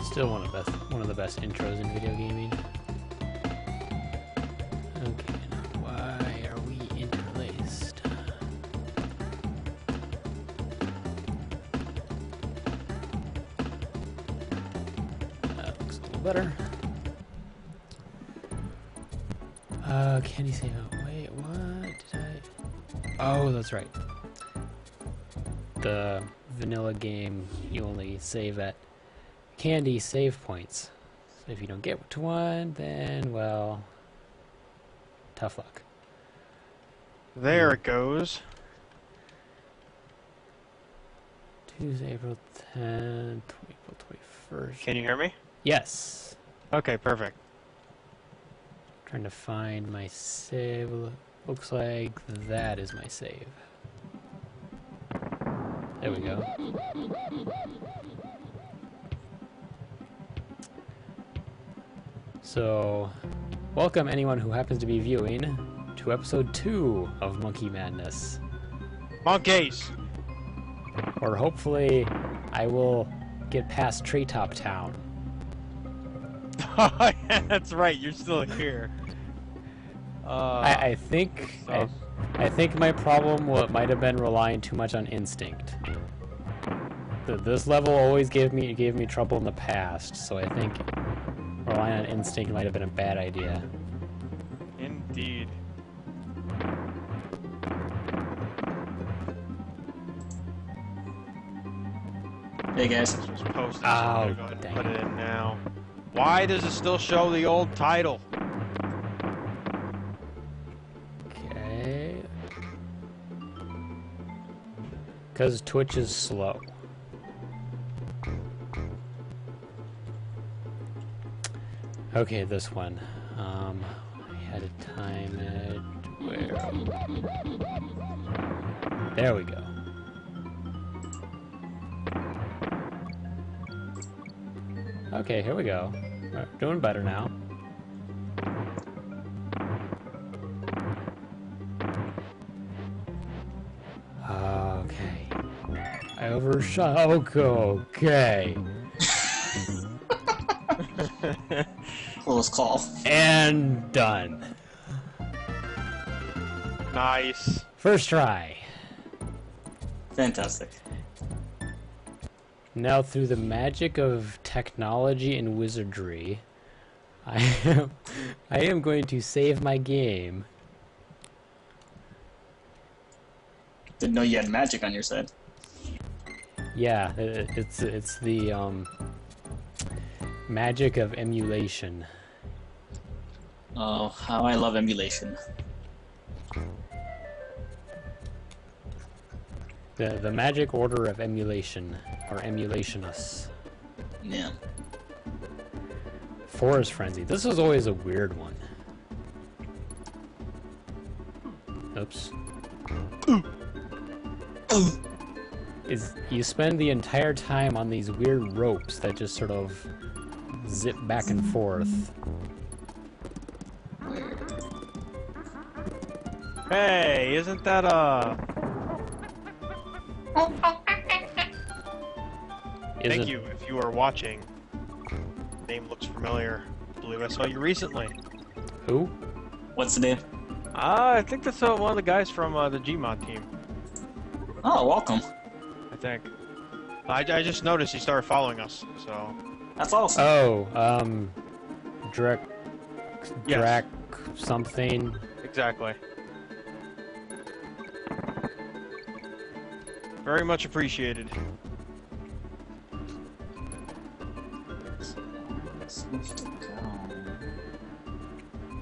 Still one of the best intros in video gaming. Okay, now why are we interlaced? That looks a little better. Can you say? Oh, wait, what did I? Oh, that's right. The vanilla game, you only save at candy save points. So if you don't get to one, then, well, tough luck. There it goes. Tuesday, April 10th, April 21st. Can you hear me? Yes. Okay, perfect. Trying to find my save. Looks like that is my save. There we go. So, welcome anyone who happens to be viewing to episode 2 of Monkey Madness. Monkeys! Or hopefully, I will get past TreeTop Town. Oh, yeah, that's right, you're still here. I think my problem might have been relying too much on instinct. This level always gave me trouble in the past, so I think relying on instinct might have been a bad idea. Indeed. Hey guys. This was posted, so Oh, I'm gonna go ahead and dang put it. it in now. Why does it still show the old title? Okay. Because Twitch is slow. Okay, this one. I had to time it. Where? There we go. Okay, here we go. We're doing better now. Okay. I overshot. Okay. Close call. And done. Nice. First try. Fantastic. Now, through the magic of technology and wizardry, I am going to save my game. Didn't know you had magic on your side. Yeah, it's the magic of emulation. Oh, how I love emulation. The magic order of emulation, or emulationists. Yeah. Forest Frenzy. This is always a weird one. Oops. Is you spend the entire time on these weird ropes that just sort of zip back and forth. Hey, isn't that Thank you if you are watching. Name looks familiar. I believe I saw you recently. Who? What's the name? I think that's one of the guys from the Gmod team. Oh, welcome. I think. I just noticed he started following us, so... That's awesome. Oh, Drek... Yes. Drac something. Exactly. Very much appreciated.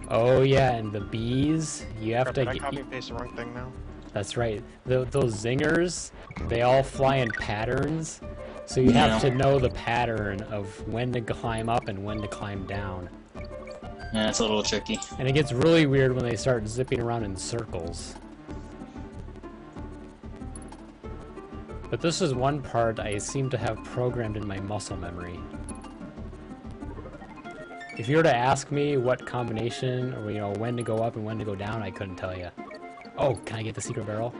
Oh yeah, and the bees, you have Did I to copy and paste the wrong thing now? That's right. Those zingers, they all fly in patterns, so you have to know the pattern of when to climb up and when to climb down. Yeah, it's a little tricky. And it gets really weird when they start zipping around in circles. But this is one part I seem to have programmed in my muscle memory. If you were to ask me what combination, or you know, when to go up and when to go down, I couldn't tell you. Oh, can I get the secret barrel?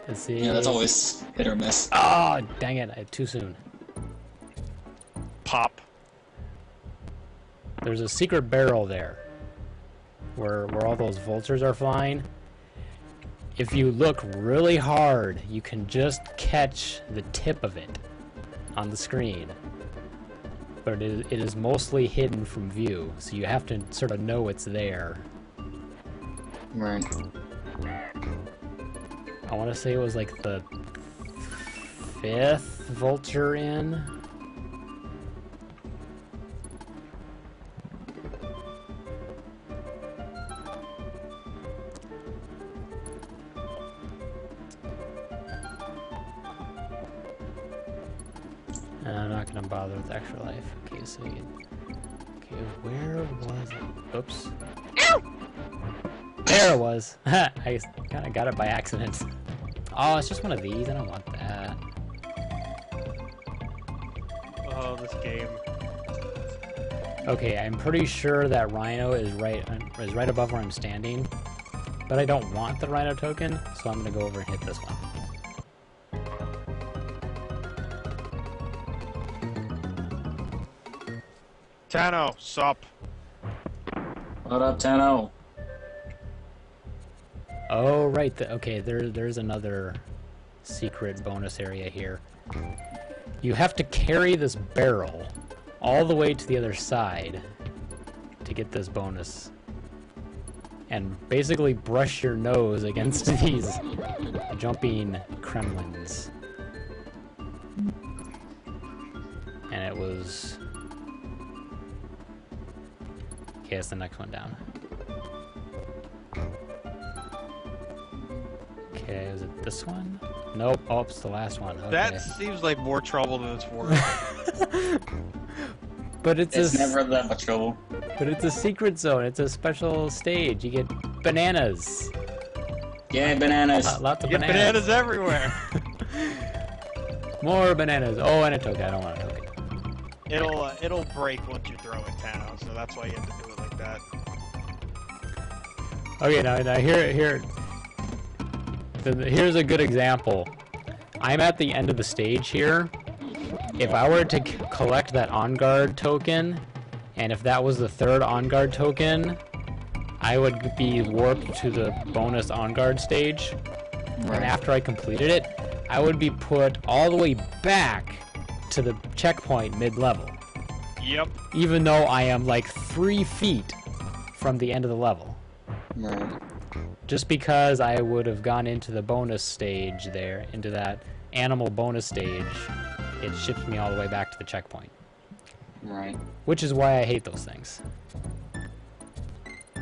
Let's see. Yeah, that's always hit or miss. Oh, dang it! Too soon. Pop. There's a secret barrel there, where all those vultures are flying. If you look really hard, you can just catch the tip of it on the screen. But it is mostly hidden from view, so you have to sort of know it's there. Right. I want to say it was like the 5th vulture in. I'm not gonna bother with extra life. Okay, so okay, where was it? Oops. Ow! There it was. I kind of got it by accident. Oh, it's just one of these. I don't want that. Oh, this game. Okay, I'm pretty sure that Rhino is right above where I'm standing, but I don't want the Rhino token, so I'm gonna go over and hit this one. Tano, sup? What up, Tano? Oh, right. Okay, there's another secret bonus area here. You have to carry this barrel all the way to the other side to get this bonus. And basically brush your nose against these jumping Kremlins. And it was... Okay, that's the next one down. Okay, is it this one? Nope. Oh, it's the last one. Okay. That seems like more trouble than it's worth. But it's never that much trouble. But it's a secret zone. It's a special stage. You get bananas. Yeah, bananas. Lots of You get bananas everywhere. More bananas. Oh, and a token. I don't want a token. It'll break once you throw it, Tano. So that's why you have to do it like that. Okay, now here's a good example. I'm at the end of the stage here. If I were to collect that on guard token, and if that was the 3rd on guard token, I would be warped to the bonus on guard stage. Right. And after I completed it, I would be put all the way back to the checkpoint mid-level. Yep. Even though I am like 3 feet from the end of the level. Right. Just because I would have gone into the bonus stage there, into that animal bonus stage, it ships me all the way back to the checkpoint. Right. Which is why I hate those things.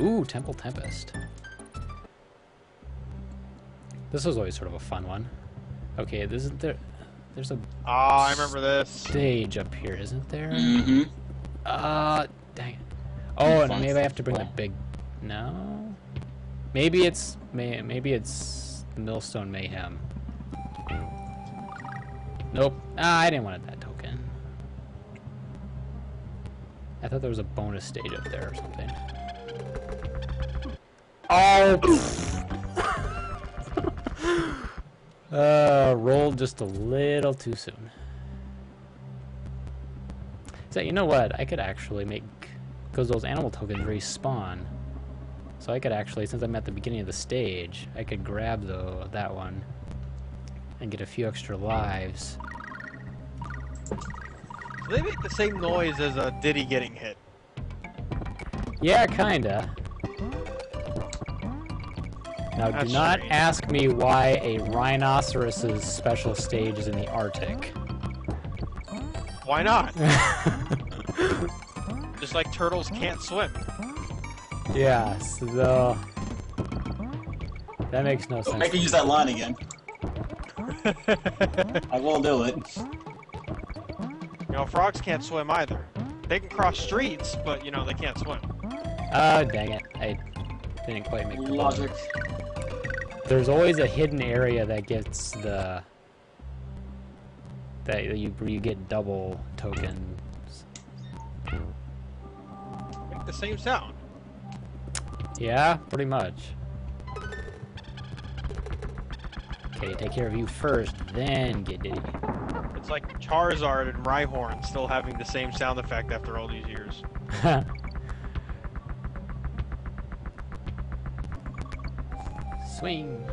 Ooh, Temple Tempest. This was always sort of a fun one. Okay, there's a I remember this. stage up here, isn't there? Mm-hmm. Dang it. Oh, and maybe I have to bring the big... No? Maybe it's Millstone Mayhem. Nope. I didn't want that token. I thought there was a bonus stage up there or something. Oh! Rolled just a little too soon. So you know what? I could actually make... Because those animal tokens respawn. So I could actually, since I'm at the beginning of the stage, I could grab that one and get a few extra lives. They make the same noise as a Diddy getting hit. Yeah, kinda. Now, do not ask me why a rhinoceros's special stage is in the Arctic. Why not? Just like turtles can't swim. Yeah, so that makes no sense. I can use that line again. I will do it. You know, frogs can't swim either. They can cross streets, but, you know, they can't swim. Dang it. I didn't quite make the logic. There's always a hidden area that gets the... that you get double tokens. the same sound. Yeah, pretty much. Okay, take care of you first, then get Diddy. It's like Charizard and Rhyhorn still having the same sound effect after all these years. Swing.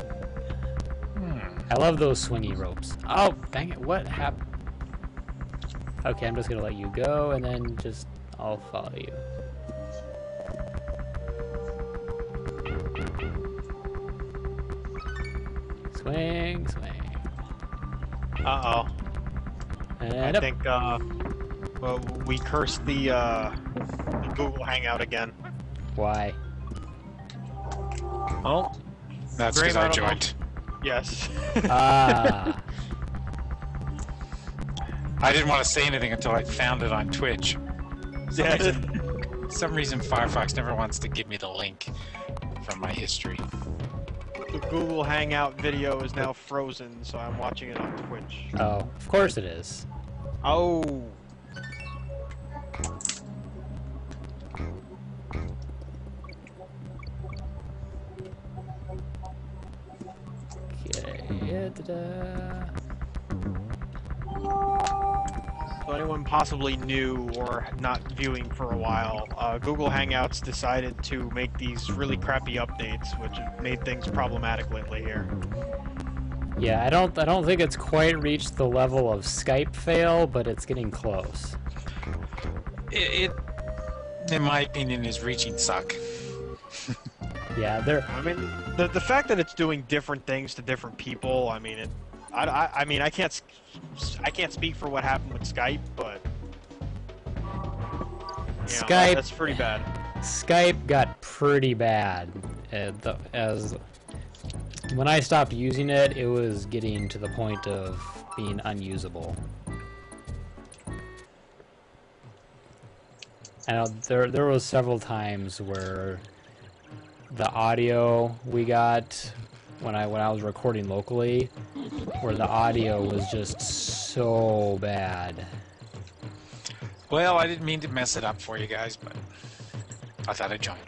I love those swingy ropes. Oh, dang it, what happened? Okay, I'm just gonna let you go, and then just, I'll follow you. Swing, swing. Uh-oh. And I think, well, we cursed the Google Hangout again. Why? Well, that's because I joined. Yes. Ah. I didn't want to say anything until I found it on Twitch. Some reason Firefox never wants to give me the link from my history. The Google Hangout video is now frozen, so I'm watching it on Twitch. Oh, of course it is. Oh. Okay. Da-da. So anyone possibly new or not viewing for a while, Google Hangouts decided to make these really crappy updates, which have made things problematic lately here. Yeah, I don't think it's quite reached the level of Skype fail, but it's getting close. It in my opinion, is reaching suck. Yeah, I mean, the fact that it's doing different things to different people, I mean, I mean, I can't speak for what happened with Skype, but Skype, that's pretty bad. Skype got pretty bad. As when I stopped using it, it was getting to the point of being unusable. I know there was several times where the audio we got when I was recording locally, where the audio was just so bad. Well, I didn't mean to mess it up for you guys, but I thought I'd join.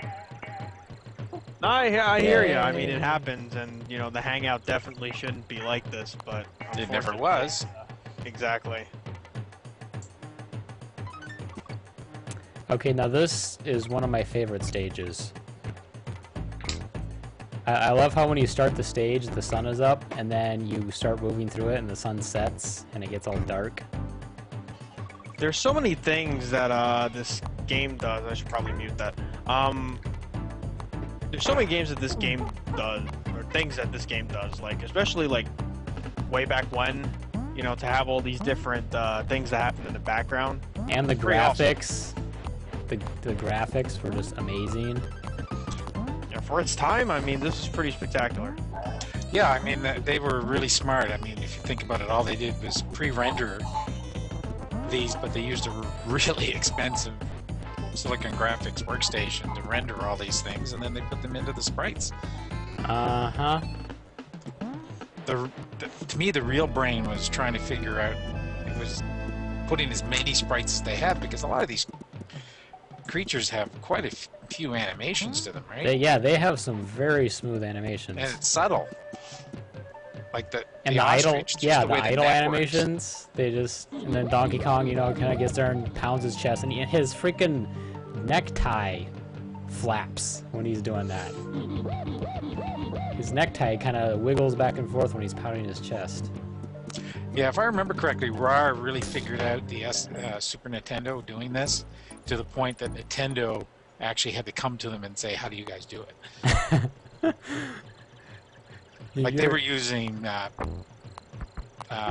I hear you. I mean, it happens, and you know, the Hangout definitely shouldn't be like this, but it never was. Exactly. Okay, now this is one of my favorite stages. I love how when you start the stage, the sun is up, and then you start moving through it, and the sun sets, and it gets all dark. There's so many things that this game does. I should probably mute that. There's so many games that this game does, or things that this game does, like especially like way back when, you know, to have all these different things that happen in the background. And the graphics, awesome. the graphics were just amazing. Yeah, for its time, I mean, this is pretty spectacular. Yeah, I mean, they were really smart. I mean, if you think about it, all they did was pre-render these, but they used a really expensive Silicon Graphics workstation to render all these things, and then they put them into the sprites. Uh-huh. To me, the real brain was trying to figure out, it was putting as many sprites as they have, because a lot of these creatures have quite a few animations to them, right? They have some very smooth animations. And it's subtle. Like the idle, yeah, the idle animations. They just, and then Donkey Kong, you know, kind of gets there and pounds his chest, and his freaking necktie flaps when he's doing that. His necktie kind of wiggles back and forth when he's pounding his chest. Yeah, if I remember correctly, RAR really figured out the Super Nintendo doing this to the point that Nintendo actually had to come to them and say, "How do you guys do it?" Like they were using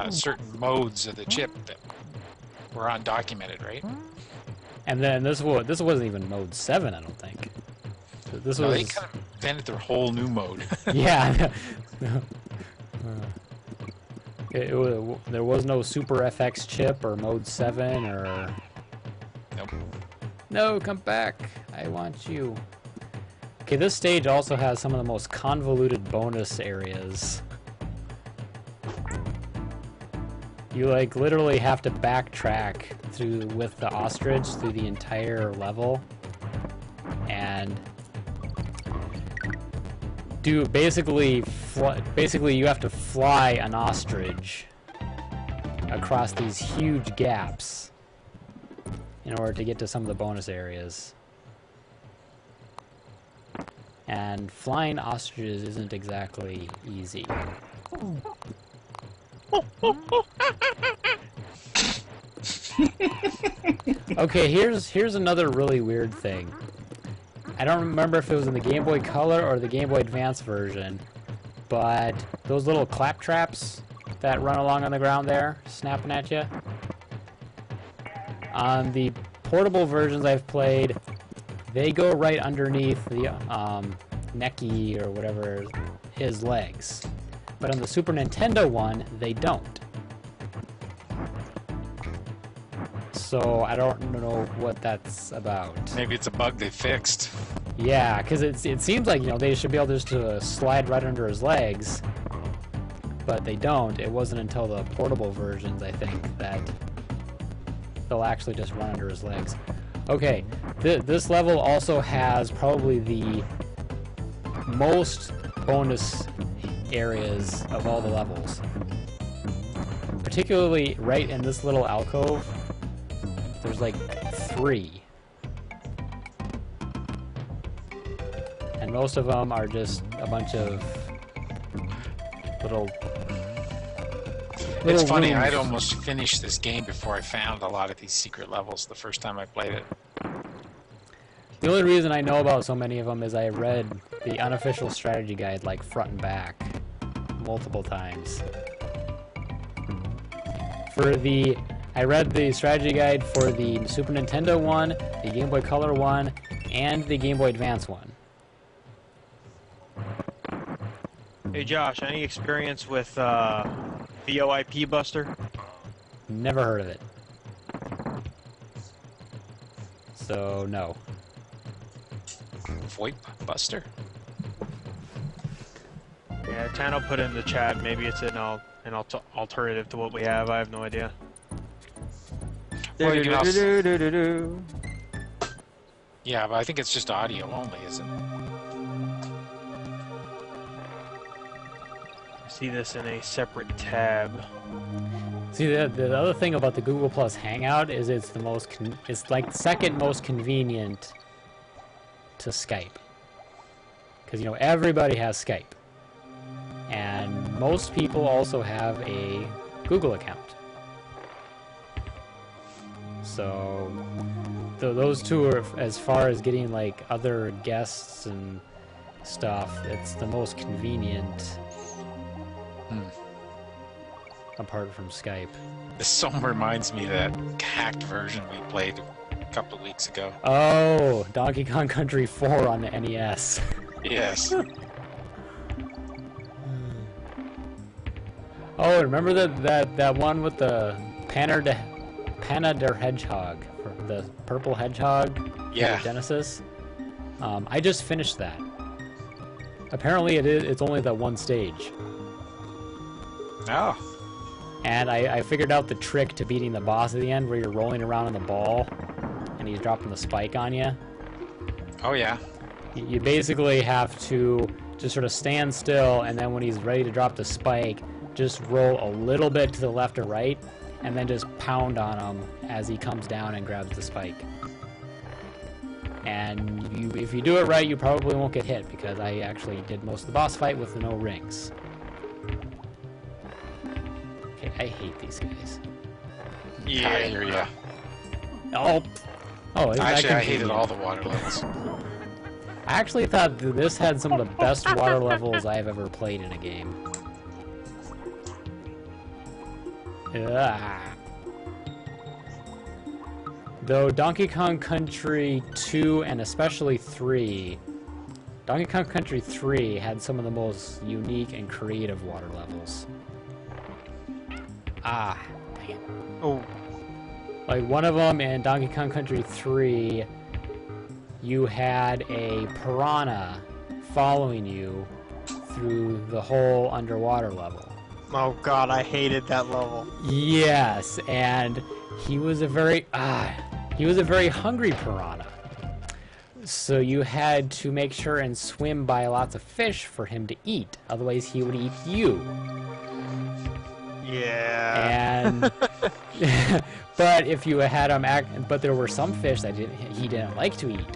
certain modes of the chip that were undocumented, right? And then this wasn't even mode 7, I don't think. This was. They kind of invented their whole new mode. Yeah. There was no Super FX chip or mode 7 or. Nope. No, come back! I want you. Okay, this stage also has some of the most convoluted bonus areas. You like literally have to backtrack with the ostrich through the entire level. and do basically you have to fly an ostrich across these huge gaps in order to get to some of the bonus areas. And flying ostriches isn't exactly easy. Okay, here's another really weird thing. I don't remember if it was in the Game Boy Color or the Game Boy Advance version, but those little clap traps that run along on the ground there, snapping at you. On the portable versions I've played, they go right underneath the necky or whatever his legs. But on the Super Nintendo one, they don't. So I don't know what that's about. Maybe it's a bug they fixed. Yeah, because it seems like, you know, they should be able just to slide right under his legs, but they don't. It wasn't until the portable versions, I think, that they'll actually just run under his legs. Okay, this level also has probably the most bonus areas of all the levels. Particularly right in this little alcove, there's like 3. And most of them are just a bunch of little It's funny, rooms. I'd almost finished this game before I found a lot of these secret levels the first time I played it. The only reason I know about so many of them is I read the unofficial strategy guide like front and back multiple times. I read the strategy guide for the Super Nintendo one, the Game Boy Color one, and the Game Boy Advance one. Hey Josh, any experience with VoIP Buster? Never heard of it. So, no. VoIP Buster? Yeah, Tano put in the chat. Maybe it's an alternative to what we have. I have no idea. Well, you can also... Yeah, but I think it's just audio only, isn't it? See this in a separate tab. See, the other thing about the Google Plus Hangout is it's the most it's like the second most convenient to Skype, because, you know, everybody has Skype, and most people also have a Google account. So those two are, as far as getting like other guests and stuff, it's the most convenient. Apart from Skype. This song reminds me of that hacked version we played a couple of weeks ago. Oh, Donkey Kong Country 4 on the NES. Yes. Oh, remember that one with the Panna der Hedgehog, the purple hedgehog? Yeah. For Genesis. I just finished that. Apparently it's only the one stage. Oh. And I figured out the trick to beating the boss at the end, where you're rolling around on the ball and he's dropping the spike on you. Oh, yeah. You basically have to just sort of stand still, and then when he's ready to drop the spike, just roll a little bit to the left or right, and then just pound on him as he comes down and grabs the spike. And if you do it right, you probably won't get hit, because I actually did most of the boss fight with no rings. Okay, I hate these guys. Yeah, I hear ya. Oh, isn't that Actually, I convenient? hated all the water levels. I actually thought that this had some of the best water levels I've ever played in a game. Ugh. Though Donkey Kong Country 2 and especially 3, Donkey Kong Country 3 had some of the most unique and creative water levels. Ah, dang it. Oh. Like one of them in Donkey Kong Country 3, you had a piranha following you through the whole underwater level. Oh god, I hated that level. Yes, and he was a very hungry piranha. So you had to make sure and swim by lots of fish for him to eat. Otherwise, he would eat you. Yeah. And but if you had him but there were some fish that he didn't like to eat.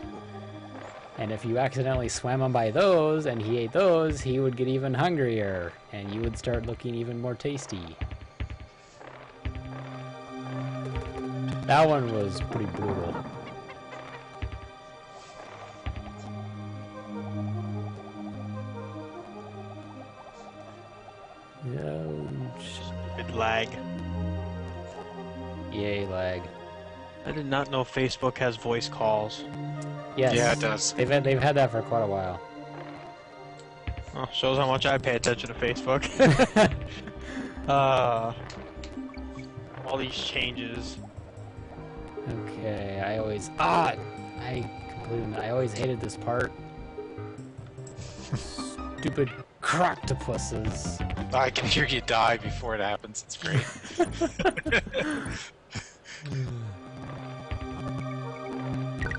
And if you accidentally swam him by those and he ate those, he would get even hungrier and you would start looking even more tasty. That one was pretty brutal. Stupid lag. Yay, lag. I did not know Facebook has voice calls. Yes. Yeah, it does. They've had that for quite a while. Oh, shows how much I pay attention to Facebook. All these changes. Okay, I always hated this part. Stupid croctopuses. I can hear you die before it happens. It's great.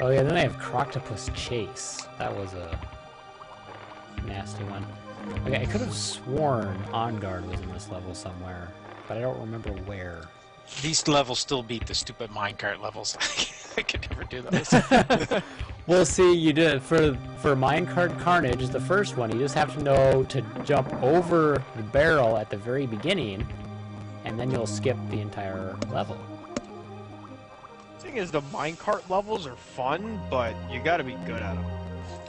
Oh yeah, then I have Croctopus Chase. That was a nasty one. Okay, I could have sworn On Guard was in this level somewhere, but I don't remember where. These levels still beat the stupid minecart levels. I could never do those. Well, see, you did for Minecart Carnage, the first one. You just have to know to jump over the barrel at the very beginning, and then you'll skip the entire level. The thing is, the minecart levels are fun, but you gotta be good at them.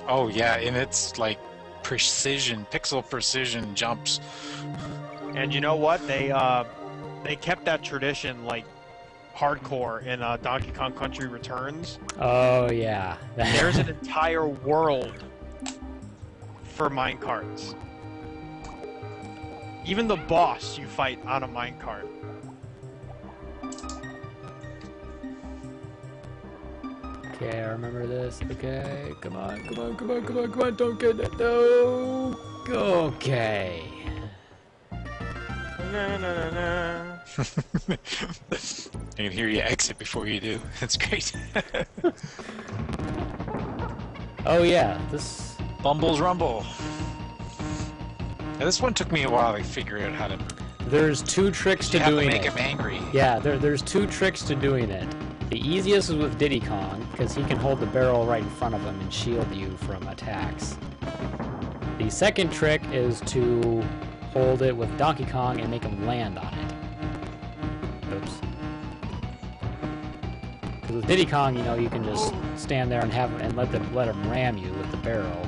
Oh yeah, and it's like precision, pixel precision jumps. And you know what? They kept that tradition like hardcore in Donkey Kong Country Returns. Oh yeah. There's an entire world for minecarts. Even the boss you fight on a minecart. Okay, I remember this. Okay, come on, don't get it. No. Okay. Na, na, na, na. I can hear you exit before you do. That's great. Oh yeah, this Bumble's Rumble. Now, this one took me a while to figure out how to. There's two tricks to doing it. You have to make him angry. Yeah, there's two tricks to doing it. The easiest is with Diddy Kong, because he can hold the barrel right in front of him and shield you from attacks. The second trick is to hold it with Donkey Kong and make him land on it. Oops. Because with Diddy Kong, you know, you can just stand there and let him ram you with the barrel.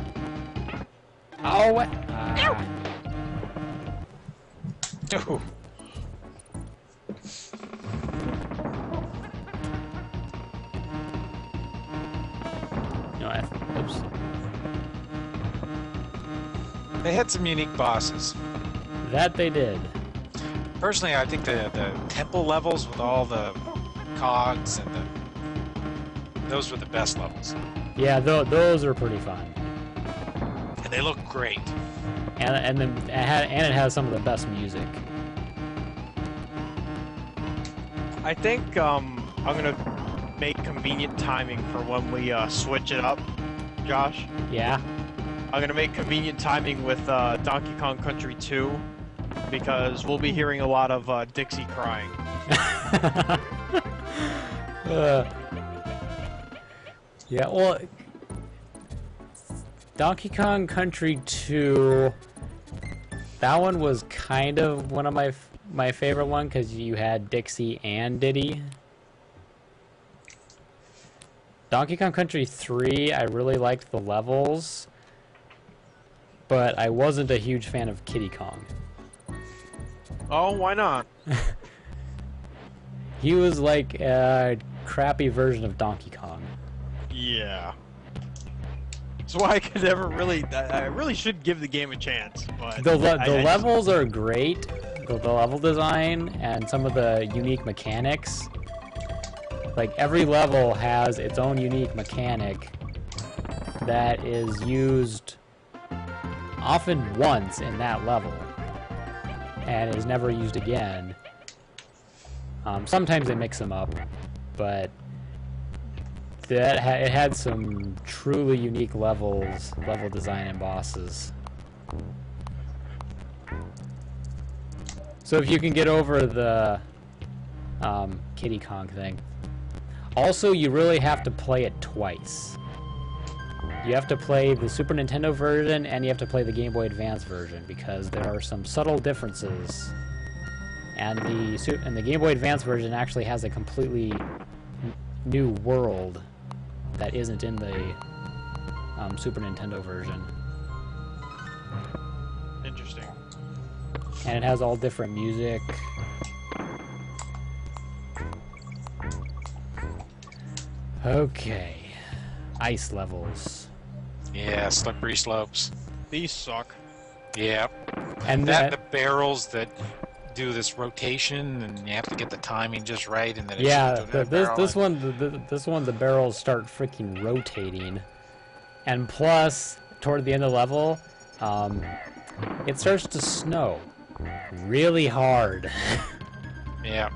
Oh, what? Ah. Oh. Oops. They had some unique bosses. That they did. Personally, I think the temple levels with all the cogs and those were the best levels. Yeah, those are pretty fun. And they look great. And it has some of the best music. I think I'm gonna make convenient timing for when we switch it up, Josh. Yeah. I'm gonna make convenient timing with Donkey Kong Country 2 because we'll be hearing a lot of Dixie crying. Yeah, well, Donkey Kong Country 2, that one was kind of one of my favorite one because you had Dixie and Diddy. Donkey Kong Country 3, I really liked the levels, but I wasn't a huge fan of Kiddy Kong. Oh, why not? He was like a crappy version of Donkey Kong. Yeah. That's why I could never really... I really should give the game a chance, but... The levels are great. The level design and some of the unique mechanics. Like, every level has its own unique mechanic that is used often once in that level and is never used again. Sometimes they mix them up, but it had some truly unique level design and bosses. So if you can get over the Kitty Kong thing. Also, you really have to play it twice. You have to play the Super Nintendo version and you have to play the Game Boy Advance version because there are some subtle differences. And the Game Boy Advance version actually has a completely new world that isn't in the Super Nintendo version. Interesting. And it has all different music. Okay. Ice levels. Yeah, slippery slopes. These suck. Yeah. And the barrels that do this rotation, and you have to get the timing just right, and then this one the barrels start freaking rotating, and plus toward the end of the level, it starts to snow really hard. Yeah.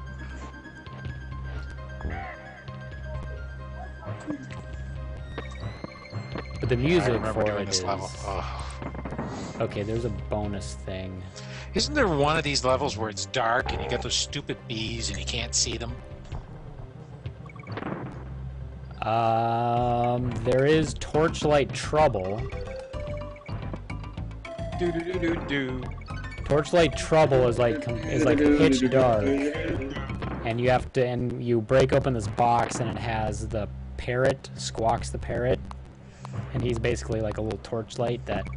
But the music for doing it this is... level. Oh. Okay, there's a bonus thing. Isn't there one of these levels where it's dark and you got those stupid bees and you can't see them? There is Torchlight Trouble. Torchlight Trouble is like pitch dark, and you break open this box and it has the parrot, Squawks the parrot, and he's basically like a little torchlight that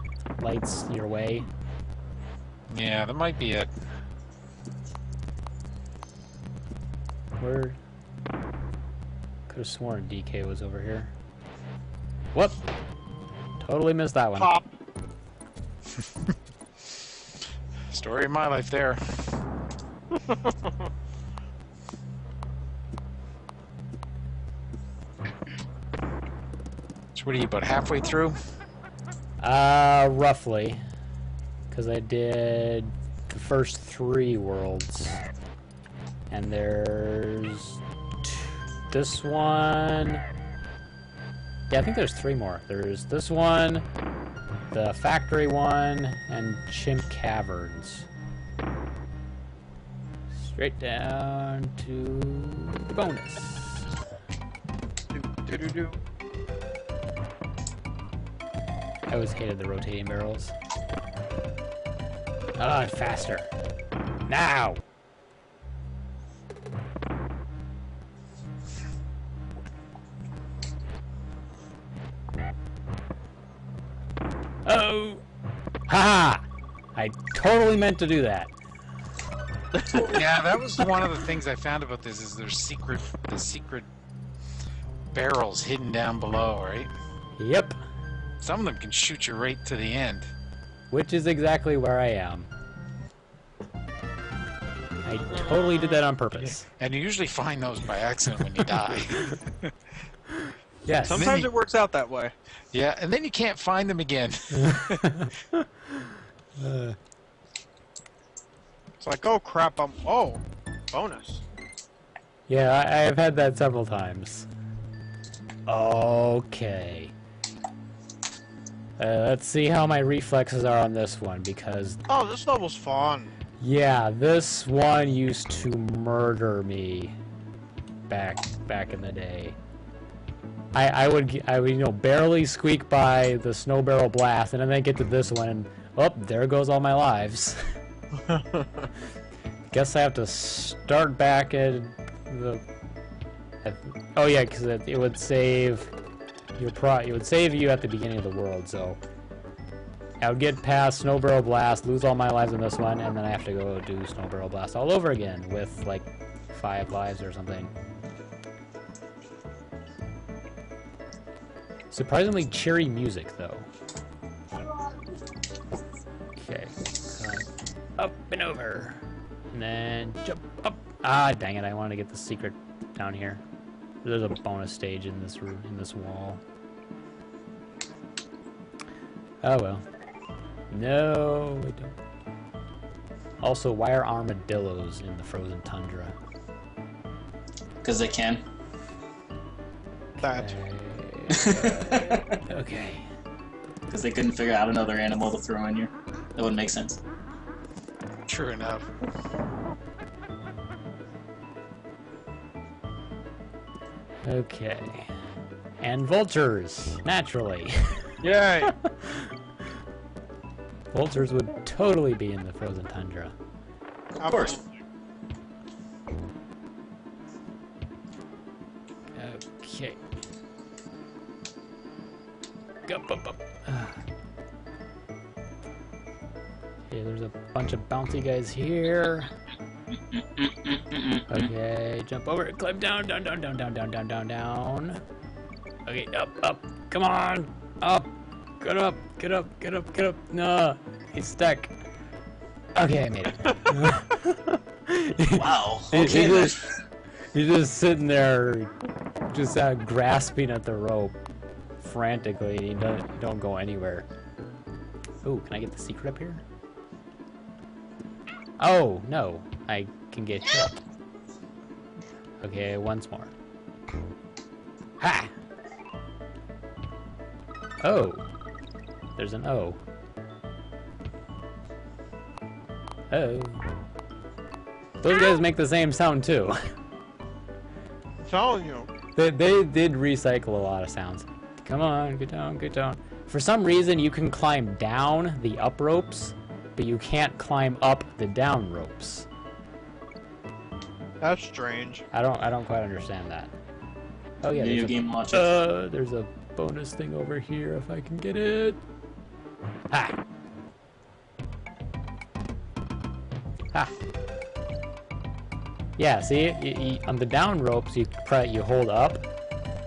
lights your way. Yeah, that might be it. Where? Could have sworn DK was over here. Whoop! Totally missed that one. Pop. Story of my life there. So what are you, about halfway through? Roughly. Because I did the first 3 worlds. And there's this one. Yeah, I think there's 3 more. There's this one, the factory one, and Chimp Caverns. Straight down to the bonus. I always hated the rotating barrels. Ah, faster. Now! Oh! Haha! I totally meant to do that. Yeah, that was one of the things I found about this is there's the secret barrels hidden down below, right? Yep. Some of them can shoot you right to the end. Which is exactly where I am. I totally did that on purpose. And you usually find those by accident when you die. Yes. Sometimes it works out that way. Yeah, and then you can't find them again. It's like, oh crap, oh, bonus. Yeah, I've had that several times. Okay. Let's see how my reflexes are on this one, because... Oh, this level's fun. Yeah, this one used to murder me back in the day. I would barely squeak by the snow barrel blast, and then I get to this one, and oh, there goes all my lives. Guess I have to start back at the... oh yeah, because it would save it would save you at the beginning of the world, so I would get past Snow Barrel Blast, lose all my lives in this one, and then I have to go do Snow Barrel Blast all over again with like 5 lives or something. Surprisingly cheery music, though. Okay, up and over, and then jump up. Ah, dang it! I wanted to get the secret down here. There's a bonus stage in this room, in this wall. Oh well. No, we don't. Also, why are armadillos in the frozen tundra? Because they can. that. Okay. Because they couldn't figure out another animal to throw in here. That wouldn't make sense. True enough. Okay. And vultures, naturally. Yay! Vultures would totally be in the frozen tundra. Of course. Okay. Up. Okay, there's a bunch of bouncy guys here. Okay, jump over it, climb down. Okay, up. Come on! Up! Get up. No, he's stuck. Okay, I made it. Wow. Okay, He's just sitting there, just grasping at the rope frantically, and he don't go anywhere. Ooh, can I get the secret up here? Oh, no. I can get hit. Okay, once more. Ha! Oh. There's an O. Oh. Those guys make the same sound too. I'm telling you. They did recycle a lot of sounds. Come on, get down. For some reason, you can climb down the up ropes, but you can't climb up the down ropes. That's strange. I don't quite understand that. Oh yeah, Video game logic. there's a bonus thing over here if I can get it. Ha! Ha! Yeah, see, you, on the down ropes, you hold up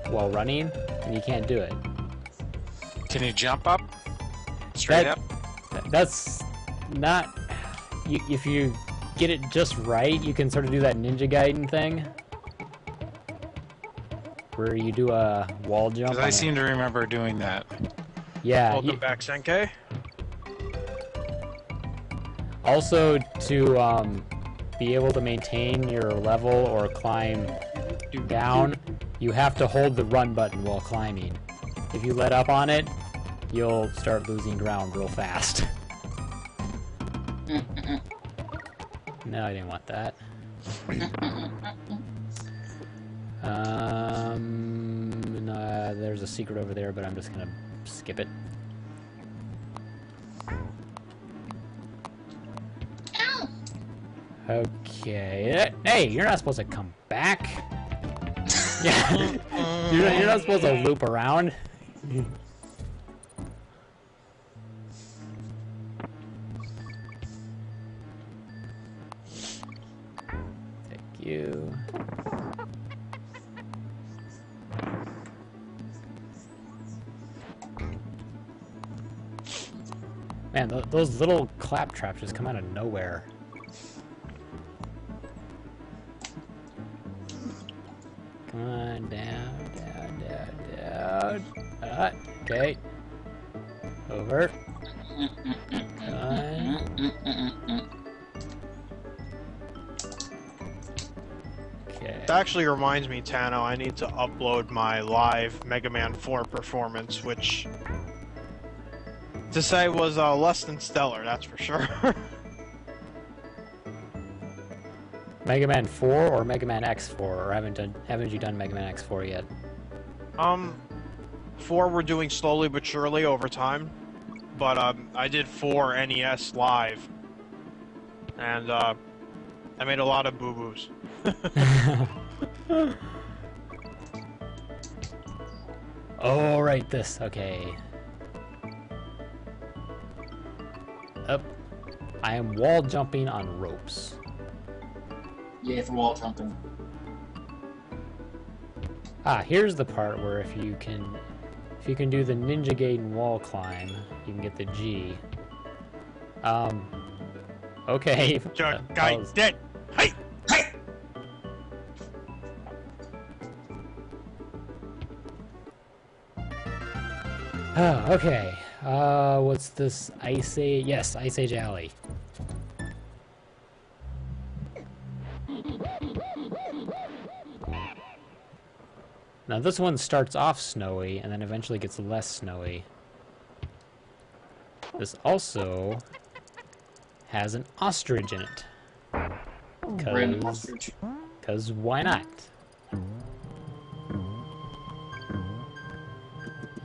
while running, and you can't do it. Can you jump up? Straight up? That's not... if you get it just right, you can sort of do that Ninja Gaiden thing, where you do a wall jump. Because I seem to remember doing that. Yeah. Welcome back, Senkai. Also, to be able to maintain your level or climb down, you have to hold the run button while climbing. If you let up on it, you'll start losing ground real fast. No, I didn't want that. No, there's a secret over there, but I'm just gonna skip it. Okay. Hey, you're not supposed to come back. Yeah, you're not supposed to loop around. Thank you. Man, those little claptraps just come out of nowhere. Come on, down. Okay. Over. Come on. Okay. That actually reminds me, Tano, I need to upload my live Mega Man 4 performance, which, to say, was less than stellar, that's for sure. Mega Man 4 or Mega Man X4, or haven't you done Mega Man X4 yet? 4 we're doing slowly but surely over time, but I did 4 NES live, and I made a lot of boo-boos. Oh, right, this. Okay. Up. I am wall jumping on ropes. Yeah, for wall jumping. Ah, here's the part where if you can do the Ninja Gaiden wall climb, you can get the G. Okay. Guy dead. Hey! Hey! Oh, okay. What's this? Ice Age? Yes, Ice Age Alley. Now this one starts off snowy and then eventually gets less snowy. This also has an ostrich in it. Random ostrich. Because why not?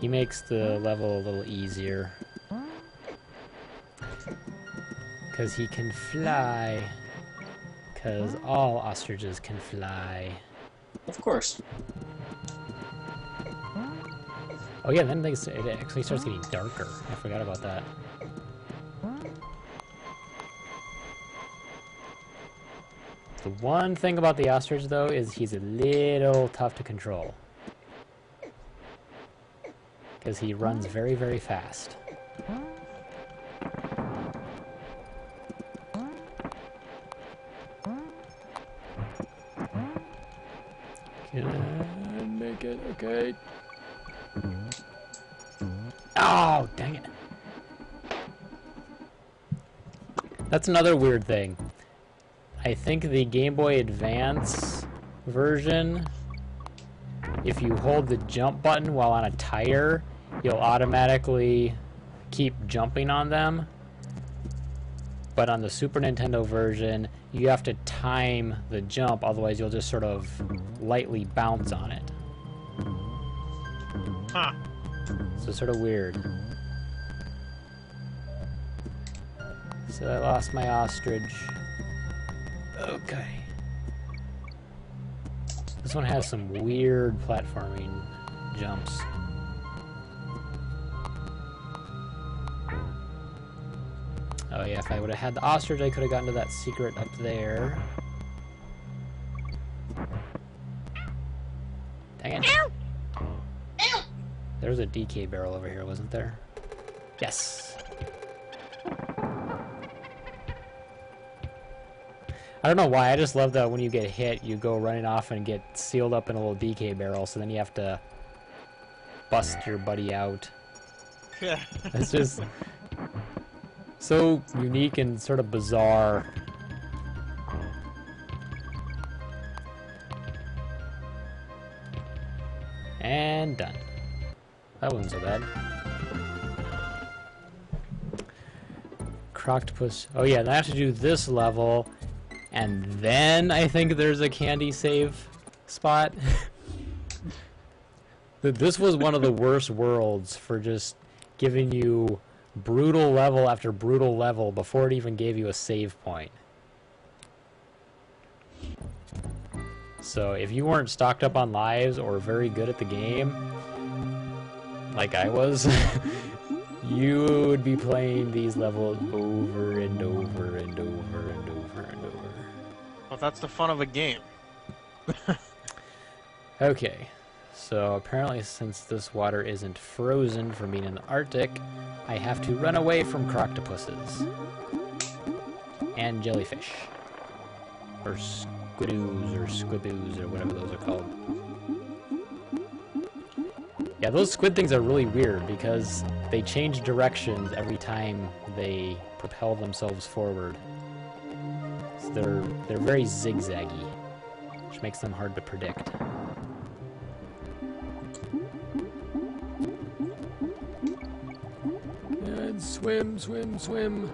He makes the level a little easier. Because he can fly. Because all ostriches can fly. Of course. Oh yeah, then it actually starts getting darker. I forgot about that. The one thing about the ostrich, though, is he's a little tough to control. Because he runs very, very fast. Can I make it? Okay. Oh, dang it. That's another weird thing. I think the Game Boy Advance version, if you hold the jump button while on a tire, you'll automatically keep jumping on them. But on the Super Nintendo version, you have to time the jump, otherwise you'll just sort of lightly bounce on it. Huh. So sort of weird. So I lost my ostrich. Okay. This one has some weird platforming jumps. Oh yeah, if I would have had the ostrich, I could have gotten to that secret up there. Dang it. There was a DK barrel over here, wasn't there? Yes! I don't know why, I just love that when you get hit, you go running off and get sealed up in a little DK barrel, so then you have to bust your buddy out. Yeah. It's just so unique and sort of bizarre. And done. That wasn't so bad. Croctopus. Oh yeah, and I have to do this level, and then I think there's a candy save spot. This was one of the worst worlds for just giving you brutal level after brutal level before it even gave you a save point. So if you weren't stocked up on lives or very good at the game, like I was, you would be playing these levels over and over and over and over and over. Well, that's the fun of a game. Okay, so apparently since this water isn't frozen from being in the Arctic, I have to run away from croctopuses. And jellyfish. Or squidoos or squiboos or whatever those are called. Yeah, those squid things are really weird because they change directions every time they propel themselves forward. So they're very zigzaggy, which makes them hard to predict. And swim, swim, swim.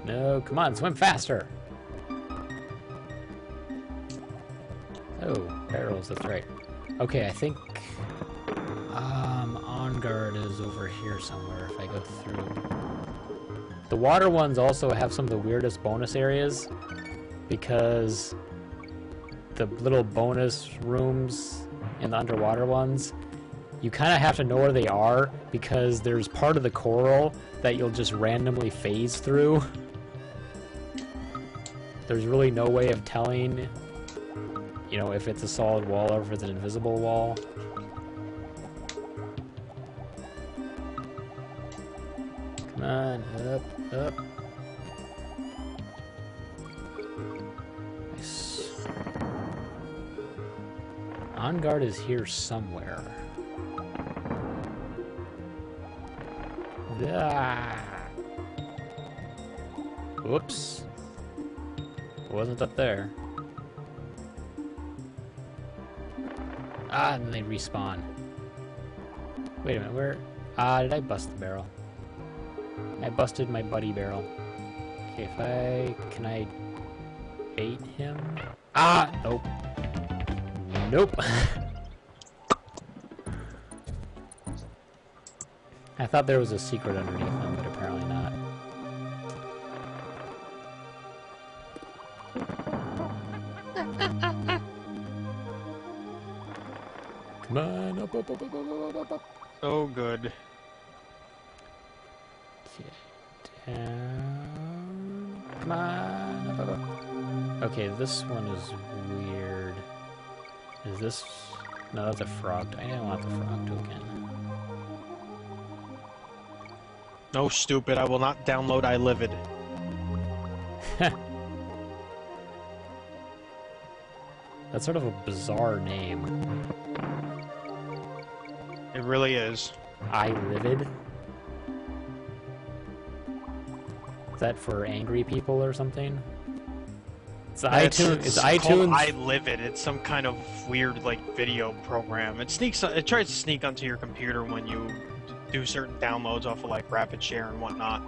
No, come on, swim faster. Oh, barrels, that's right. Okay, I think On Guard is over here somewhere if I go through. The water ones also have some of the weirdest bonus areas because the little bonus rooms in the underwater ones, you kind of have to know where they are because there's part of the coral that you'll just randomly phase through. There's really no way of telling, you know, if it's a solid wall or if it's an invisible wall. Come on, up, up. Nice. On Guard is here somewhere. Ah. Whoops. It wasn't up there. Ah, and then they respawn. Wait a minute, where... did I bust the barrel? I busted my buddy barrel. Okay, if I... Can I bait him? Ah! Nope. Nope. I thought there was a secret underneath them, but apparently not. Come on, up, up, up, up, up, up, up. Oh, good. Okay, down. Come on, up, up, up. Okay, this one is weird. Is this... No, that's a frog. I didn't want the frog token. No, stupid. I will not download iLivid. That's sort of a bizarre name. It really is. iLivid? Is that for angry people or something? It's iTunes. It's iTunes. iLivid. It's some kind of weird, like, video program. It sneaks. It tries to sneak onto your computer when you do certain downloads off of like Rapid Share and whatnot.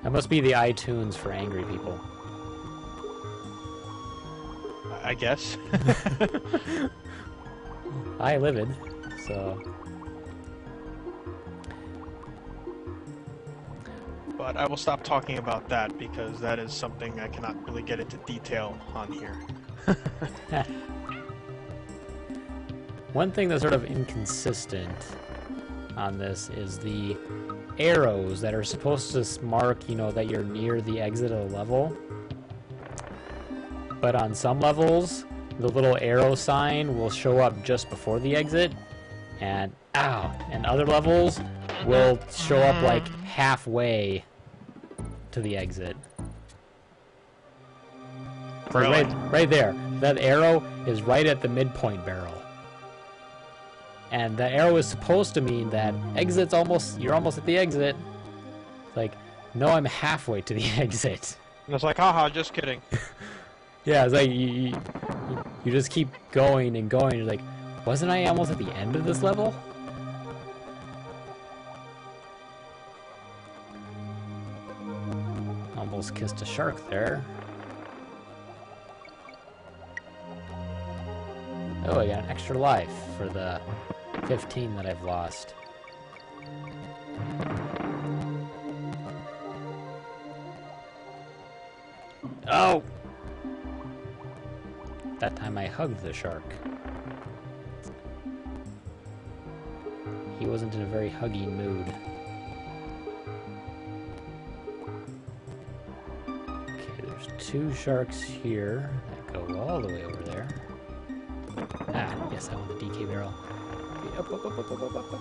That must be the iTunes for angry people. I guess. iLivid. So. But I will stop talking about that because that is something I cannot really get into detail on here. One thing that's sort of inconsistent on this is the arrows that are supposed to mark, you know, that you're near the exit of the level. But on some levels, the little arrow sign will show up just before the exit, and ow! And other levels will show up like halfway to the exit. So Really? right there. That arrow is right at the midpoint barrel. And the arrow is supposed to mean that you're almost at the exit. It's like, no, I'm halfway to the exit. And it's like, haha, just kidding. Yeah, it's like, you just keep going and going. You're like, wasn't I almost at the end of this level? Almost kissed a shark there. Oh, I got an extra life for the 15 that I've lost. Oh! That time I hugged the shark. He wasn't in a very huggy mood. Okay, there's 2 sharks here that go all the way over there. Ah, yes, I want the DK barrel. Okay, up, up, up, up, up, up, up, up.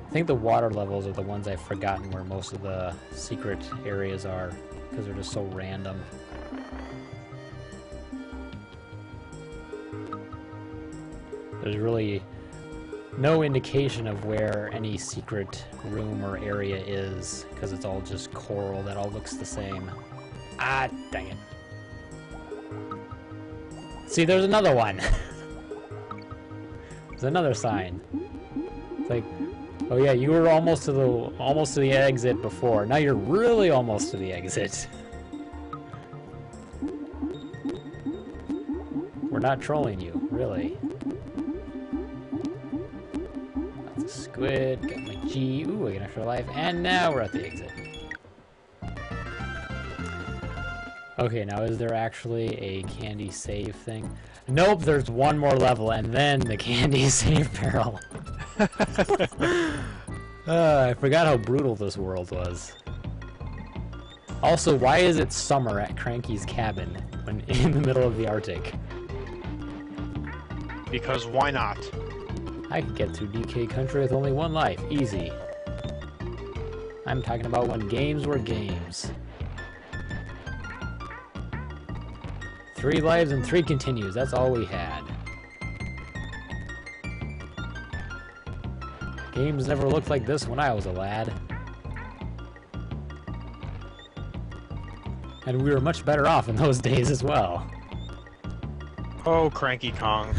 I think the water levels are the ones I've forgotten where most of the secret areas are, because they're just so random. There's really no indication of where any secret room or area is, because it's all just coral that all looks the same. Ah, dang it. See, there's another one. There's another sign. It's like, oh yeah, you were almost to the exit before. Now you're really almost to the exit. We're not trolling you, really. That's a squid. Got my G. Ooh, I get an extra life. And now we're at the exit. Okay, now is there actually a candy save thing? Nope, there's one more level and then the candy save barrel. I forgot how brutal this world was. Also, why is it summer at Cranky's cabin when in the middle of the Arctic? Because why not? I could get through DK country with only 1 life. Easy. I'm talking about when games were games. 3 lives and 3 continues. That's all we had. Games never looked like this when I was a lad. And we were much better off in those days as well. Oh, Cranky Kong.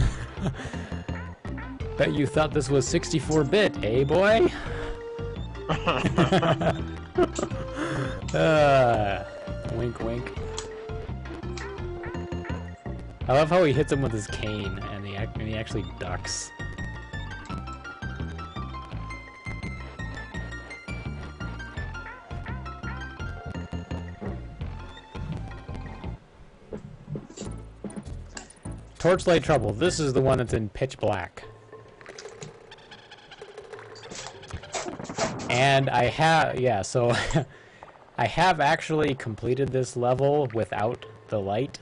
Bet you thought this was 64-bit, eh, boy? Wink, wink. I love how he hits him with his cane, and he actually ducks. Torchlight Trouble. This is the one that's in pitch black. And I have, yeah, so I have actually completed this level without the light.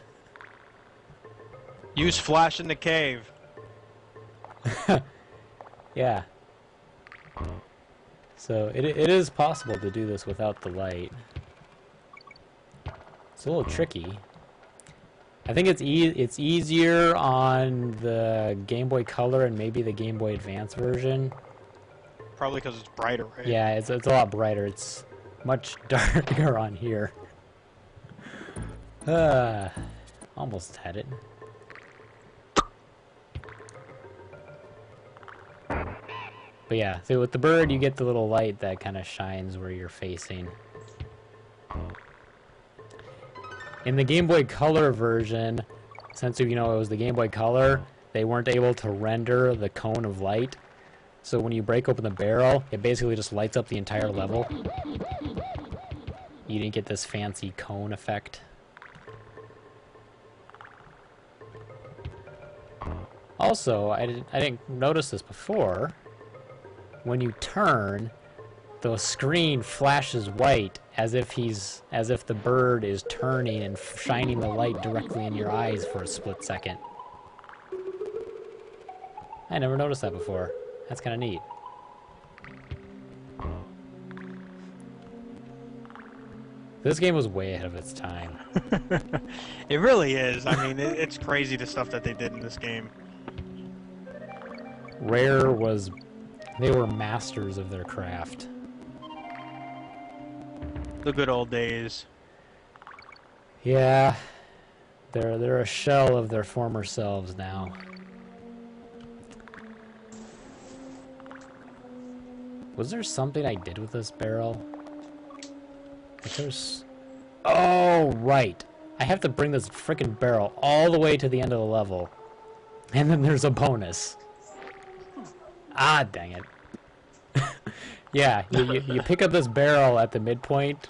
Use flash in the cave. Yeah. So it is possible to do this without the light. It's a little tricky. I think it's easier on the Game Boy Color and maybe the Game Boy Advance version. Probably because it's brighter, right? Yeah, it's a lot brighter. It's much darker on here. Almost had it. But yeah, so with the bird, you get the little light that kind of shines where you're facing. In the Game Boy Color version, since you know it was the Game Boy Color, they weren't able to render the cone of light. So when you break open the barrel, it basically just lights up the entire level. You didn't get this fancy cone effect. Also, I didn't notice this before. When you turn, the screen flashes white as if the bird is turning and shining the light directly in your eyes for a split second. I never noticed that before. That's kind of neat. This game was way ahead of its time. It really is. I mean, it's crazy the stuff that they did in this game. Rare was... They were masters of their craft. The good old days. Yeah. They're a shell of their former selves now. Was there something I did with this barrel? Like there's... Oh, right. I have to bring this frickin' barrel all the way to the end of the level. And then there's a bonus. Ah, dang it. Yeah, you pick up this barrel at the midpoint,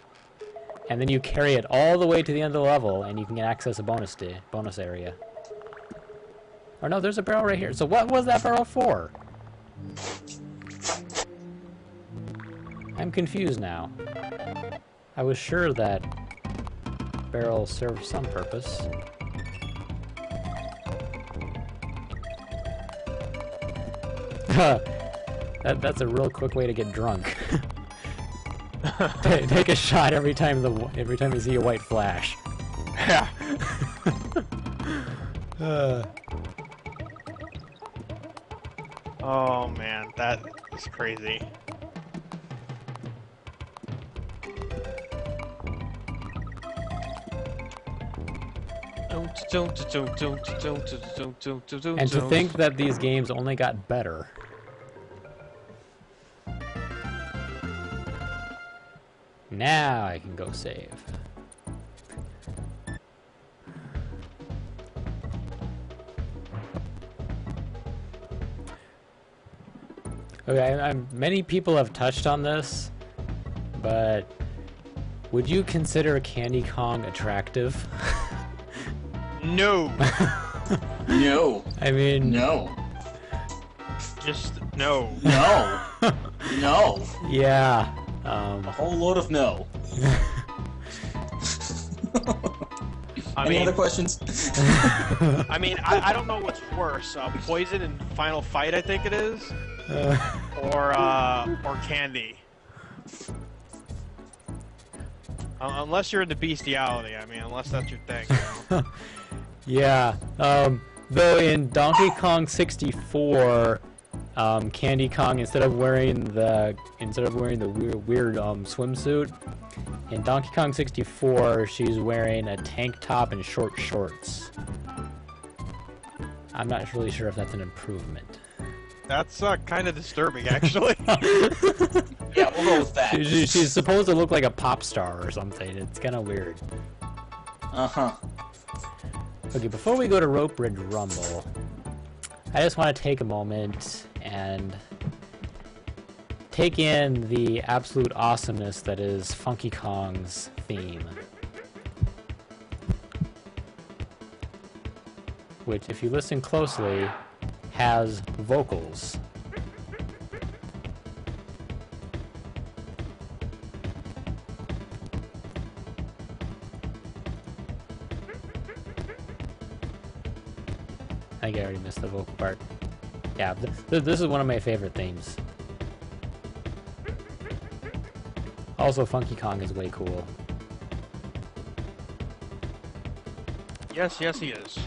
and then you carry it all the way to the end of the level, and you can access a bonus area. Or no, there's a barrel right here. So what was that barrel for? I'm confused now. I was sure that barrel served some purpose. That's a real quick way to get drunk. Take a shot every time you see a white flash. Yeah. Oh man, that is crazy. And to think that these games only got better. Now I can go save. Okay, many people have touched on this, but would you consider Candy Kong attractive? No. No. I mean... No. Just no. No. No. Yeah. A whole load of no. Any other questions? I mean, I don't know what's worse, Poison in Final Fight, I think it is, or Candy. Unless you're into bestiality, I mean, unless that's your thing. You know? Yeah. Though in Donkey Kong 64, Candy Kong, instead of wearing the weird swimsuit, in Donkey Kong 64, she's wearing a tank top and short shorts. I'm not really sure if that's an improvement. That's kind of disturbing, actually. Yeah, we'll go with that. She's supposed to look like a pop star or something. It's kind of weird. Uh-huh. Okay, before we go to Rope Bridge Rumble, I just want to take a moment and take in the absolute awesomeness that is Funky Kong's theme. Which, if you listen closely, has vocals. I think I already missed the vocal part. Yeah, this is one of my favorite themes. Also, Funky Kong is way cool. Yes, yes, he is.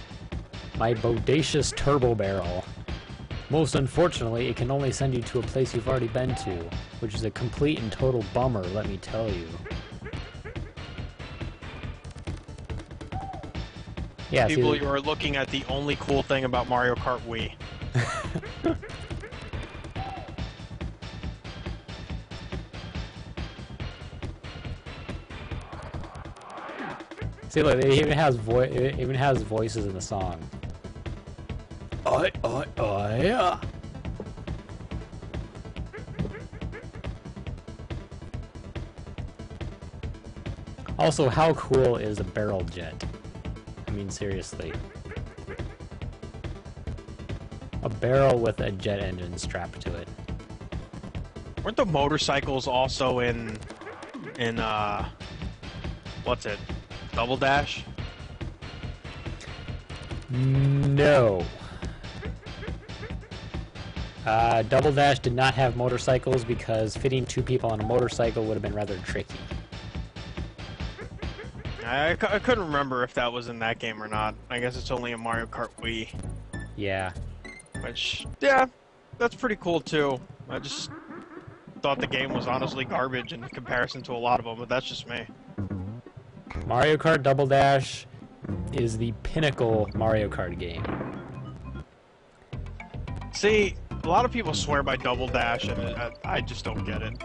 My bodacious turbo barrel. Most unfortunately, it can only send you to a place you've already been to, which is a complete and total bummer, let me tell you. Yeah, People, you are looking at the only cool thing about Mario Kart Wii. See, look, it even has voices in the song. Yeah. Also, how cool is a barrel jet? I mean, seriously. A barrel with a jet engine strapped to it. Weren't the motorcycles also in what's it? Double Dash? No. Double Dash did not have motorcycles because fitting two people on a motorcycle would have been rather tricky. I couldn't remember if that was in that game or not. I guess it's only in Mario Kart Wii. Yeah. Which, yeah, that's pretty cool too. I just thought the game was honestly garbage in comparison to a lot of them, but that's just me. Mario Kart Double Dash is the pinnacle Mario Kart game. See, a lot of people swear by Double Dash, and I just don't get it.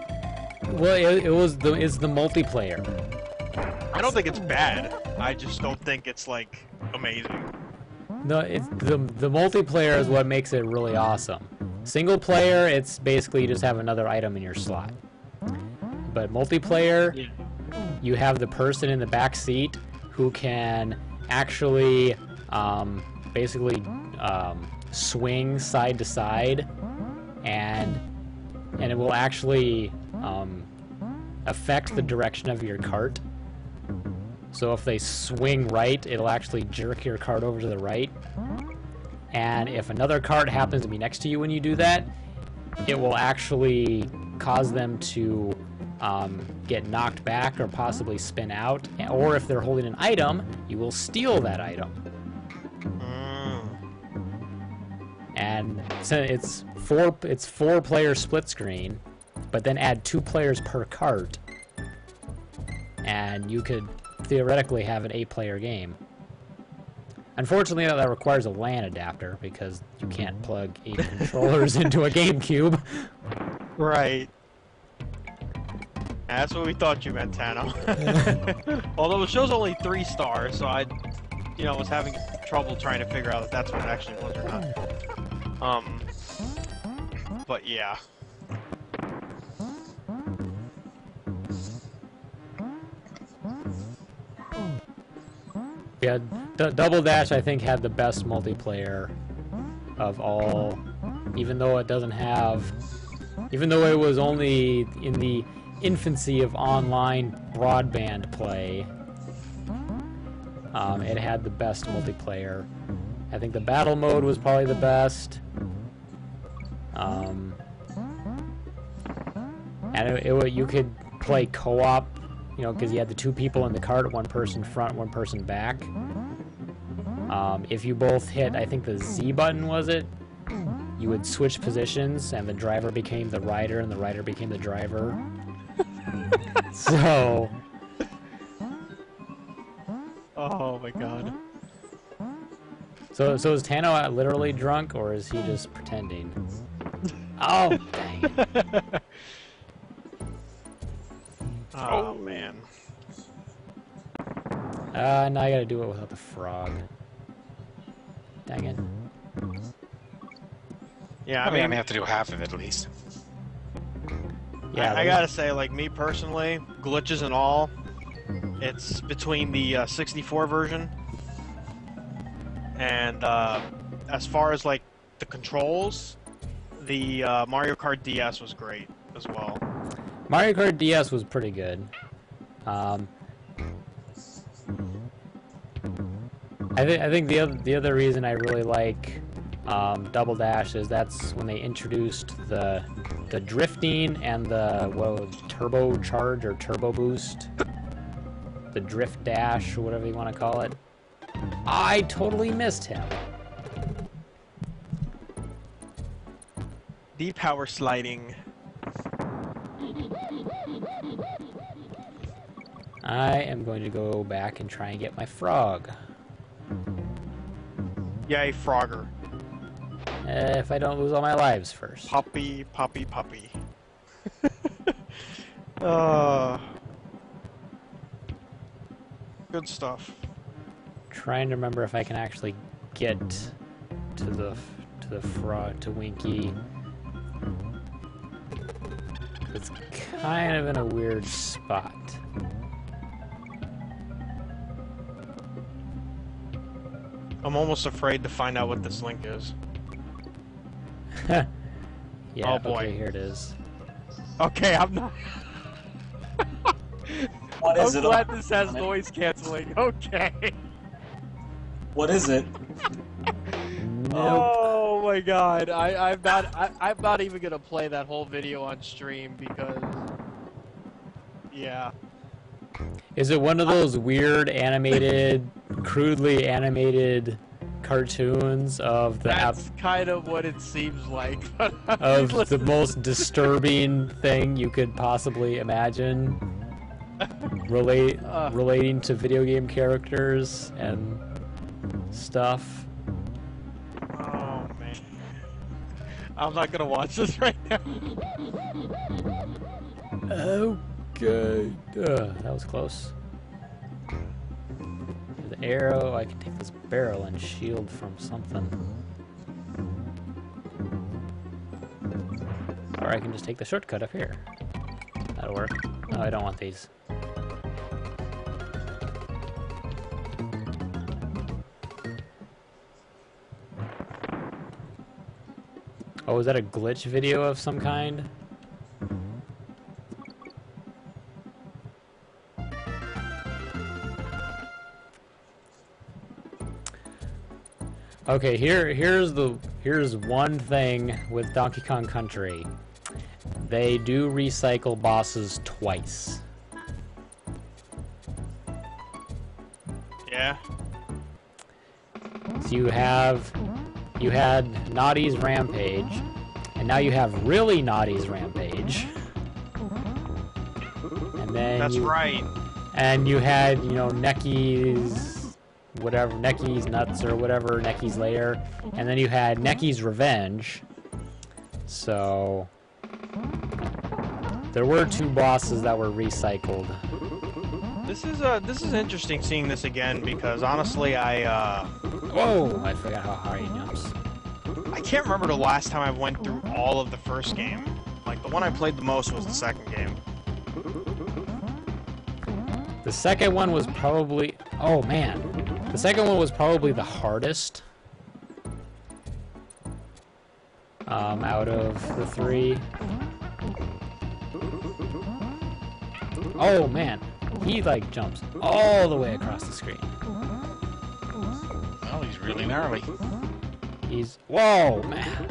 Well, it's the multiplayer. I don't think it's bad. I just don't think it's like amazing. No, it's the multiplayer is what makes it really awesome. Single player, it's basically you just have another item in your slot. But multiplayer, you have the person in the back seat who can actually basically swing side to side, and it will actually affect the direction of your cart. So if they swing right, it'll actually jerk your cart over to the right. And if another cart happens to be next to you when you do that, it will actually cause them to get knocked back or possibly spin out. Or if they're holding an item, you will steal that item. And so it's four-player split screen, but then add 2 players per cart, and you could theoretically have an 8-player game. Unfortunately, that requires a LAN adapter because you can't plug 8 controllers into a GameCube. Right. That's what we thought you meant, Tano. Although it shows only 3 stars, so I, was having trouble trying to figure out if that's what it actually was or not. But yeah. Yeah, Double Dash I think had the best multiplayer of all, even though it was only in the infancy of online broadband play. It had the best multiplayer. I think the battle mode was probably the best. And you could play co-op, because you had the 2 people in the cart, 1 person front, 1 person back. If you both hit, I think the Z button was it? you would switch positions, and the driver became the rider, and the rider became the driver. So... Oh my god. So is Tano literally drunk, or is he just pretending? Oh, dang it. Oh man. Now I gotta do it without the frog. Dang it. Yeah, I mean, I have to do half of it at least. Yeah, I gotta say, like, me personally, glitches and all, it's between the 64 version and as far as like the controls, the Mario Kart DS was great as well. Mario Kart DS was pretty good. I think the other reason I really like Double Dash is that's when they introduced the drifting and the turbocharge or turbo boost, the drift dash or whatever you want to call it. I totally missed him. The power sliding. I am going to go back and try and get my frog. Yay, Frogger. If I don't lose all my lives first. Puppy, puppy, puppy. Good stuff. Trying to remember if I can actually get to the frog, to Winky. It's kind of in a weird spot. I'm almost afraid to find out what this link is. Yeah, oh boy. Okay, here it is. Okay, I'm not... What is I'm it? glad this has noise canceling. Okay. What is it? Nope. Oh my god. I'm not even gonna play that whole video on stream because... Yeah. Is it one of those weird animated, crudely animated cartoons of the That's kind of what it seems like. of the most disturbing thing you could possibly imagine, relating to video game characters and stuff? Oh man. I'm not gonna watch this right now. Okay. That was close. The arrow, I can take this barrel and shield from something. Or I can just take the shortcut up here. That'll work. No, I don't want these. Oh, is that a glitch video of some kind? Okay, here's one thing with Donkey Kong Country. They do recycle bosses twice. Yeah. So you had Naughty's Rampage, and now you have really Naughty's Rampage. And then That's right. And you had, you know, Necky's whatever, Necky's Nuts or whatever, Necky's Lair, and then you had Necky's Revenge. So there were two bosses that were recycled. This is interesting seeing this again because honestly Whoa! I forgot how high he jumps. I can't remember the last time I went through all of the first game. Like the one I played the most was the second game. The second one was probably... Oh, man. The second one was probably the hardest out of the three. Oh, man. He, like, jumps all the way across the screen. Well, he's really gnarly. He's... Whoa, man.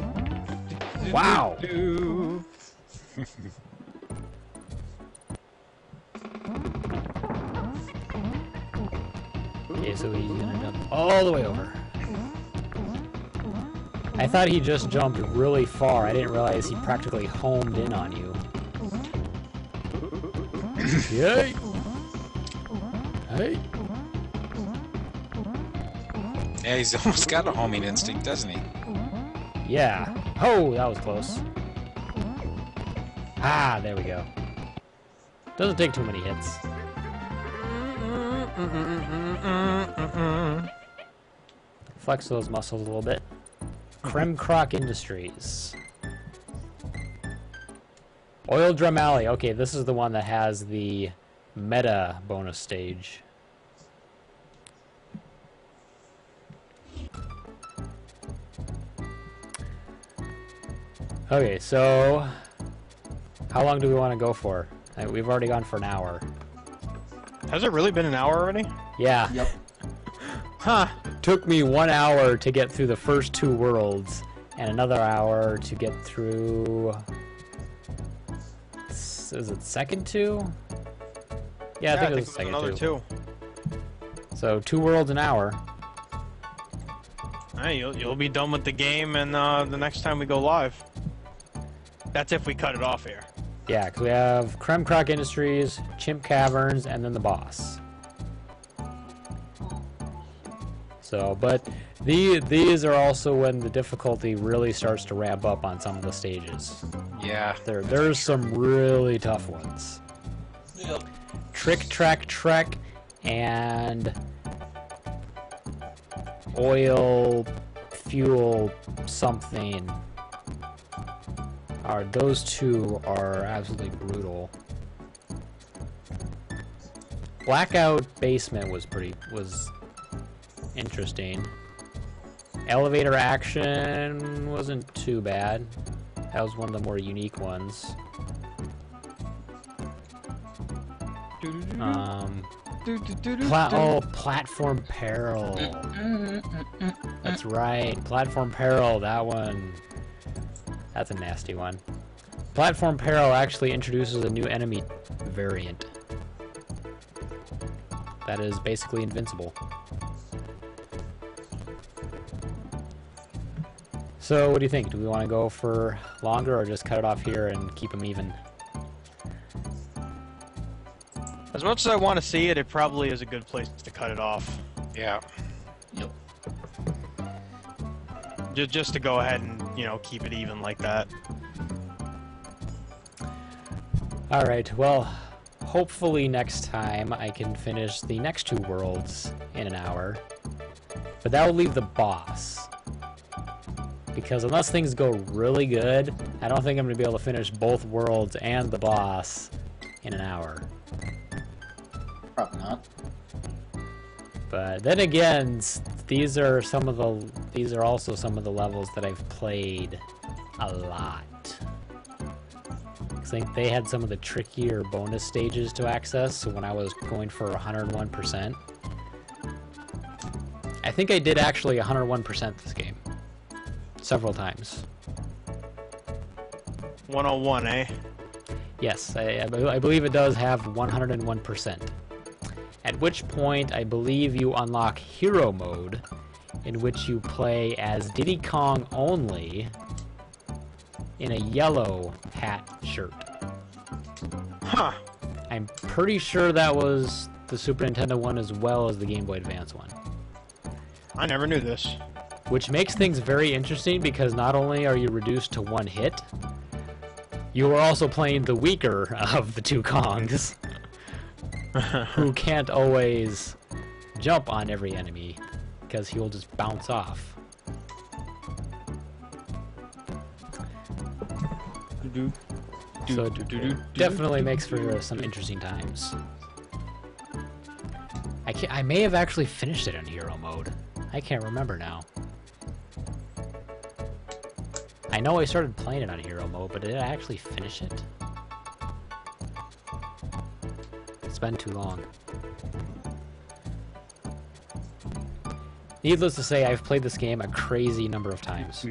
Wow. Okay, so he's gonna jump all the way over. I thought he just jumped really far. I didn't realize he practically homed in on you. Yay! Hey! Yeah, he's almost got a homing instinct, doesn't he? Yeah. Oh, that was close. Ah, there we go. Doesn't take too many hits. Flex those muscles a little bit. Creme Croc Industries. Oil Drum Alley. Okay, this is the one that has the meta bonus stage. Okay, so how long do we want to go for? We've already gone for an hour. Has it really been an hour already? Yeah. Yep. Huh. Took me 1 hour to get through the first 2 worlds, and another hour to get through... Is it second 2? Yeah, I think it was second another 2. So 2 worlds an hour. Hey, you'll be done with the game and the next time we go live. That's if we cut it off here. Yeah, because we have Creme Croc Industries, Chimp Caverns, and then the boss. So, but these are also when the difficulty really starts to ramp up on some of the stages. Yeah. There's some really tough ones. Yep. Trick Track Trek and Oil Fuel something. Those 2 are absolutely brutal. Blackout Basement was interesting. Elevator Action wasn't too bad. That was one of the more unique ones. Platform Peril. That's right, Platform Peril. That one. That's a nasty one. Platform Peril actually introduces a new enemy variant. That is basically invincible. So, what do you think? Do we want to go for longer or just cut it off here and keep them even? As much as I want to see it, it probably is a good place to cut it off. Yeah. Yep. Just to go ahead and, keep it even like that. Alright, well, hopefully next time I can finish the next 2 worlds in an hour. But that will leave the boss. Because unless things go really good, I don't think I'm going to be able to finish both worlds and the boss in an hour. Probably not. But then again, these are also some of the levels that I've played a lot. I think they had some of the trickier bonus stages to access, so when I was going for 101%. I think I did actually 101% this game. Several times. 101, eh? Yes, I believe it does have 101%. At which point, I believe you unlock Hero Mode, in which you play as Diddy Kong only, in a yellow hat shirt. Huh. I'm pretty sure that was the Super Nintendo one as well as the Game Boy Advance one. I never knew this. Which makes things very interesting because not only are you reduced to 1 hit, you are also playing the weaker of the 2 Kongs, who can't always jump on every enemy because he'll just bounce off. So it definitely makes for some interesting times. I may have actually finished it in Hero Mode. I can't remember now. I know I started playing it on Hero Mode, but did I actually finish it? It's been too long. Needless to say, I've played this game a crazy number of times.